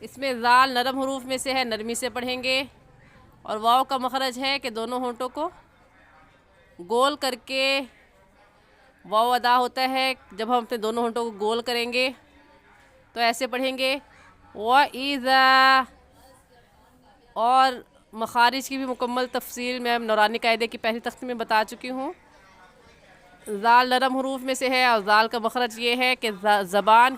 اس میں ذال نرم حروف میں سے ہے، نرمی سے پڑھیں گے، اور واو کا مخرج ہے کہ دونوں ہونٹوں کو گول کر کے واو ادا ہوتا ہے۔ جب ہم اپنے دونوں ہونٹوں کو گول کریں گے تو ایسے پڑھیں گے وَإِذَا، اور مخارج کی بھی مکمل تفصیل میں نورانی قاعدے کی پہلی تختی میں بتا چکی ہوں۔ ذال نرم حروف میں سے ہے اور ذال کا مخرج یہ ہے کہ زبان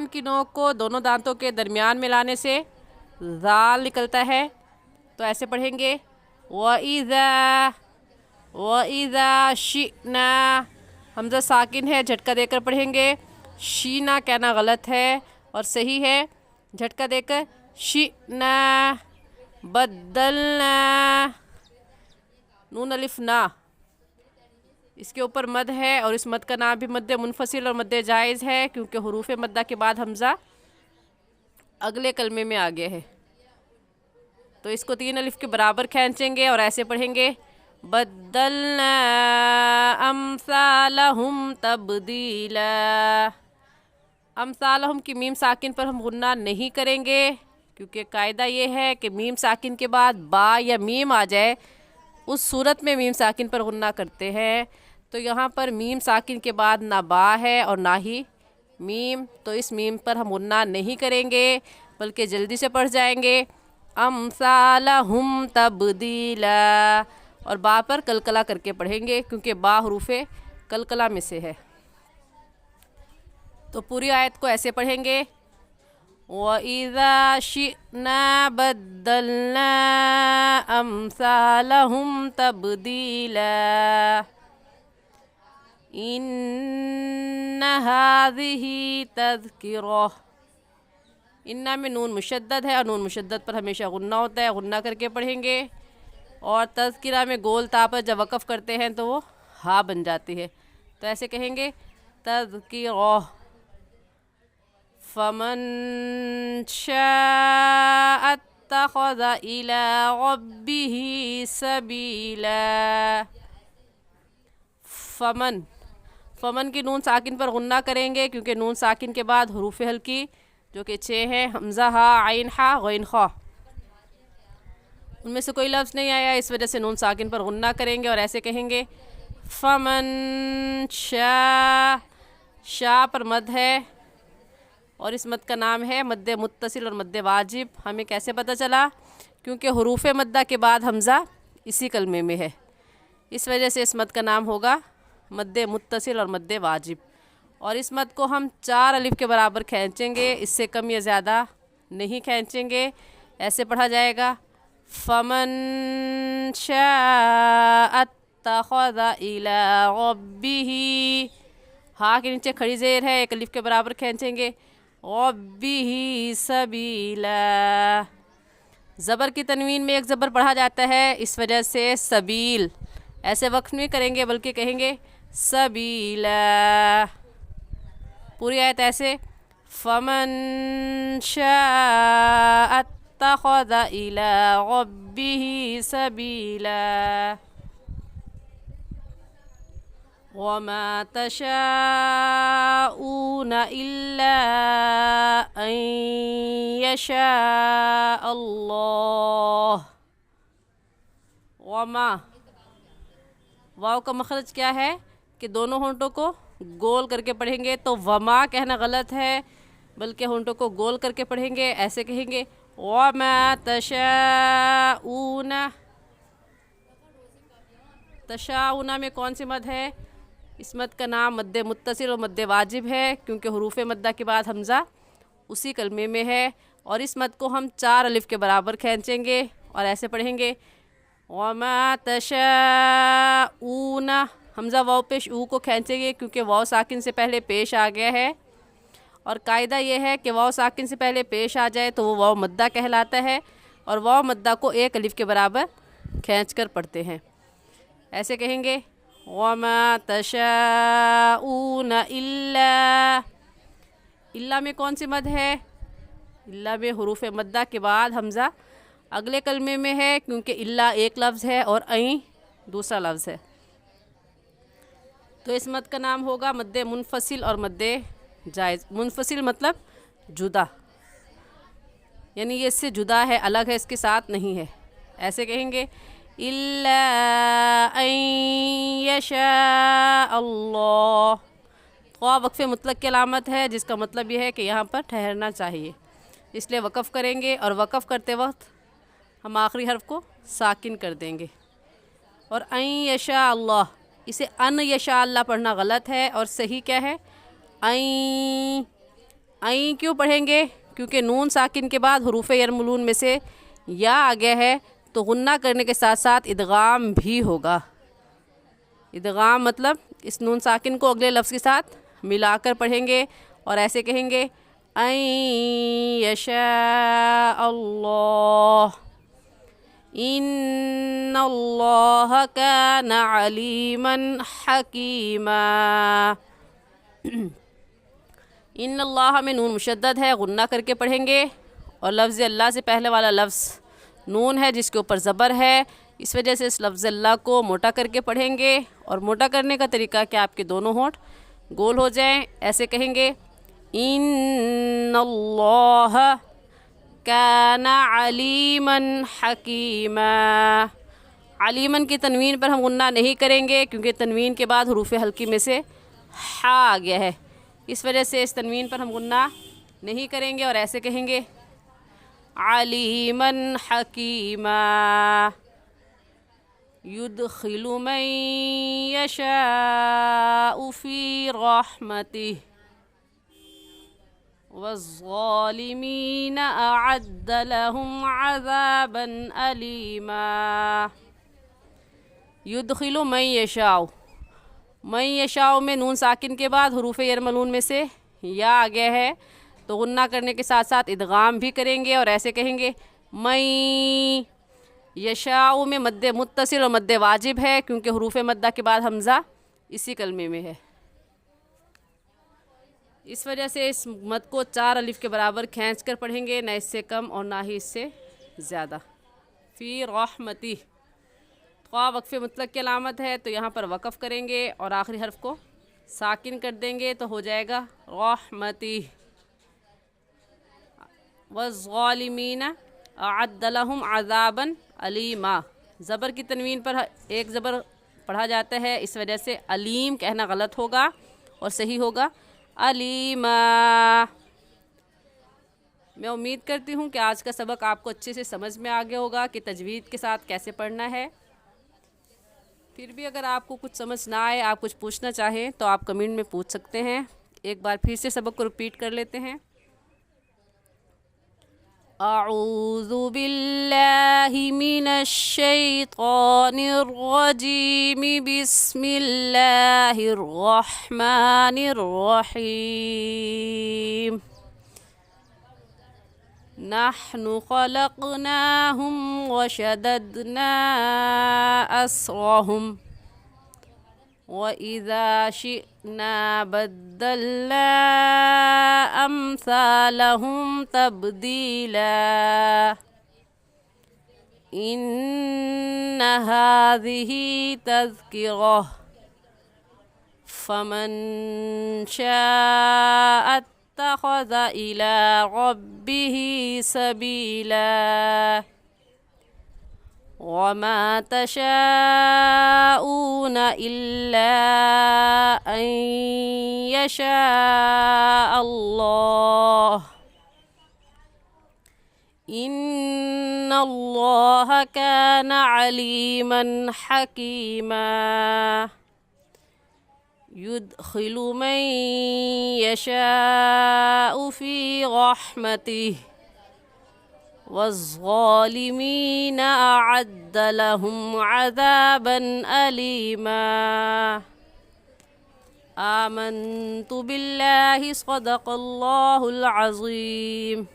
کی نوک کو دونوں دانتوں کے درمیان میں لانے سے ذال نکلتا ہے، تو ایسے پڑھیں گے وَإِذَا شِئْنَا، حمزہ ساکن ہے، جھٹکا دے کر پڑھیں گے۔ شینا کہنا غلط ہے اور صحیح ہے جھٹکا دے کر شِئْنَا بدلنا، نون الف نا، اس کے اوپر مد ہے اور اس مد کا نام بھی مد منفصل اور مد جائز ہے، کیونکہ حروف مدہ کے بعد حمزہ اگلے کلمے میں آ گیا ہے، تو اس کو 3 الف کے برابر کھینچیں گے اور ایسے پڑھیں گے بدلنا امثالہم تبدیلا۔ امثالہم کی میم ساکن پر ہم غنہ نہیں کریں گے، کیونکہ قاعدہ یہ ہے کہ میم ساکن کے بعد با یا میم آ جائے اس صورت میں میم ساکن پر غنہ کرتے ہیں، تو یہاں پر میم ساکن کے بعد نہ با ہے اور نہ ہی میم، تو اس میم پر ہم غنہ نہیں کریں گے بلکہ جلدی سے پڑھ جائیں گے امثالہم تبدیلا، اور با پر کلکلا کر کے پڑھیں گے کیونکہ با حروف کلکلا میں سے ہے۔ تو پوری آیت کو ایسے پڑھیں گے وَإِذَا شِئْنَا بَدَّلْنَا أَمْثَالَهُمْ تَبْدِيلًا إِنَّ هَذِهِ تَذْكِرَةٌ، انّا میں نون مشدد ہے اور نون مشدد پر ہمیشہ غنہ ہوتا ہے، غنہ کر کے پڑھیں گے، اور تذکرہ میں گول تا پر جب وقف کرتے ہیں تو وہ ہا بن جاتی ہے، تو ایسے کہیں گے تذکرہ فمن شاء اتخذ الى ربه سبیلا۔ فمن کی نون ساکن پر غنہ کریں گے کیونکہ نون ساکن کے بعد حروف ہلکی جو کہ 6 ہیں، حمزہ ہا، عین ہا، غین خا، ان میں سے کوئی لفظ نہیں آیا، اس وجہ سے نون ساکن پر غنہ کریں گے اور ایسے کہیں گے فمن شاء، شاء پر مد ہے اور اس مد کا نام ہے مد متصل اور مد واجب۔ ہمیں کیسے پتہ چلا؟ کیونکہ حروف مدہ کے بعد حمزہ اسی کلمے میں ہے، اس وجہ سے اس مد کا نام ہوگا مد متصل اور مد واجب، اور اس مد کو ہم 4 الف کے برابر کھینچیں گے، اس سے کم یا زیادہ نہیں کھینچیں گے۔ ایسے پڑھا جائے گا فمن شاء اتخذ الى ربه، ہا کے نیچے کھڑی زیر ہے، 1 الف کے برابر کھینچیں گے ربه سبیلا، زبر کی تنوین میں ایک زبر پڑھا جاتا ہے، اس وجہ سے سبیل ایسے وقف نہیں کریں گے بلکہ کہیں گے سبیلا۔ پوری آیت ایسے فمن شاء اتخذ الى ربه سبیلا وما تشاءون الا ان يشاء اللہ۔ وما، واو کا مخرج کیا ہے کہ دونوں ہونٹوں کو گول کر کے پڑھیں گے، تو وما کہنا غلط ہے بلکہ ہونٹوں کو گول کر کے پڑھیں گے، ایسے کہیں گے وما تشاءون۔ تشاءون میں کون سی مد ہے؟ اس مد کا نام مد متصل اور مد واجب ہے، کیونکہ حروف مدہ کے بعد حمزہ اسی کلمے میں ہے، اور اس مد کو ہم 4 الف کے برابر کھینچیں گے اور ایسے پڑھیں گے وما تشاءون، حمزہ واو پیش او کو کھینچیں گے کیونکہ واو ساکن سے پہلے پیش آ گیا ہے، اور قاعدہ یہ ہے کہ واو ساکن سے پہلے پیش آ جائے تو وہ واو مدہ کہلاتا ہے، اور واو مدہ کو 1 الف کے برابر کھینچ کر پڑھتے ہیں۔ ایسے کہیں گے وما تشاءون الا میں کون سی مد ہے؟ الا میں حروف مدہ کے بعد حمزہ اگلے کلمے میں ہے، کیونکہ الا ایک لفظ ہے اور این دوسرا لفظ ہے، تو اس مد کا نام ہوگا مد منفصل اور مد جائز. منفصل مطلب جدا، یعنی یہ اس سے جدا ہے، الگ ہے، اس کے ساتھ نہیں ہے. ایسے کہیں گے الا ان یشاء اللہ. خواہ وقف مطلق کی علامت ہے، جس کا مطلب یہ ہے کہ یہاں پر ٹھہرنا چاہیے، اس لیے وقف کریں گے، اور وقف کرتے وقت ہم آخری حرف کو ساکن کر دیں گے. اور ان یشاء اللہ، اسے ان یشاء اللہ پڑھنا غلط ہے، اور صحیح کیا ہے؟ این کیوں پڑھیں گے؟ کیونکہ نون ساکن کے بعد حروف یرملون میں سے یا آ گیا ہے، تو غنہ کرنے کے ساتھ ساتھ ادغام بھی ہوگا. ادغام مطلب اس نون ساکن کو اگلے لفظ کے ساتھ ملا کر پڑھیں گے، اور ایسے کہیں گے این یشاء اللہ ان اللہ کان علیما حکیما. ان اللہ میں نون مشدد ہے، غنہ کر کے پڑھیں گے، اور لفظ اللہ سے پہلے والا لفظ نون ہے جس کے اوپر زبر ہے، اس وجہ سے اس لفظ اللہ کو موٹا کر کے پڑھیں گے. اور موٹا کرنے کا طریقہ کہ آپ کے دونوں ہونٹ گول ہو جائیں. ایسے کہیں گے ان اللہ کان علیما حکیما. علیمن کی تنوین پر ہم غنہ نہیں کریں گے، کیونکہ تنوین کے بعد حروف حلقی میں سے حا آ گیا ہے، اس وجہ سے اس تنوین پر ہم غنہ نہیں کریں گے. اور ایسے کہیں گے علیما حکیما. یدخل من یشاء فی رحمتہ والظالمین اعد لهم عذابا علیما. یدخل من یشاء، من یشاء میں نون ساکن کے بعد حروف یرملون میں سے یا آ گیا ہے، تو غنہ کرنے کے ساتھ ساتھ ادغام بھی کریں گے، اور ایسے کہیں گے من یشاء میں مد متصل اور مد واجب ہے، کیونکہ حروف مدہ کے بعد حمزہ اسی کلمے میں ہے، اس وجہ سے اس مد کو 4 الف کے برابر کھینچ کر پڑھیں گے، نہ اس سے کم اور نہ ہی اس سے زیادہ. فی رحمتہ، خواہ وقف مطلق کی علامت ہے، تو یہاں پر وقف کریں گے اور آخری حرف کو ساکن کر دیں گے، تو ہو جائے گا رحمتہ. والظالمین اعد لهم عذابا علیما. زبر کی تنوین پر ایک زبر پڑھا جاتا ہے، اس وجہ سے علیم کہنا غلط ہوگا، اور صحیح ہوگا علیما. میں امید کرتی ہوں کہ آج کا سبق آپ کو اچھے سے سمجھ میں آ گیا ہوگا کہ تجوید کے ساتھ کیسے پڑھنا ہے. پھر بھی اگر آپ کو کچھ سمجھ نہ آئے، آپ کچھ پوچھنا چاہیں، تو آپ کمنٹ میں پوچھ سکتے ہیں. ایک بار پھر سے سبق کو رپیٹ کر لیتے ہیں. اعوذ باللہ من الشیطان الرجیم، بسم اللہ الرحمن الرحیم. نحن خلقناهم وشددنا أسرهم وإذا شئنا بدلنا أمثالهم تبديلا. إن هذه تذكرة فمن شاء اتخذ إلى ربه سبيلا. وما تشاءون إلا أن يشاء الله. إن الله كان عليما حكيما. يدخل من يشاء في رحمته والظالمين أعد لهم عذابا أليما. آمنت بالله صدق الله العظيم.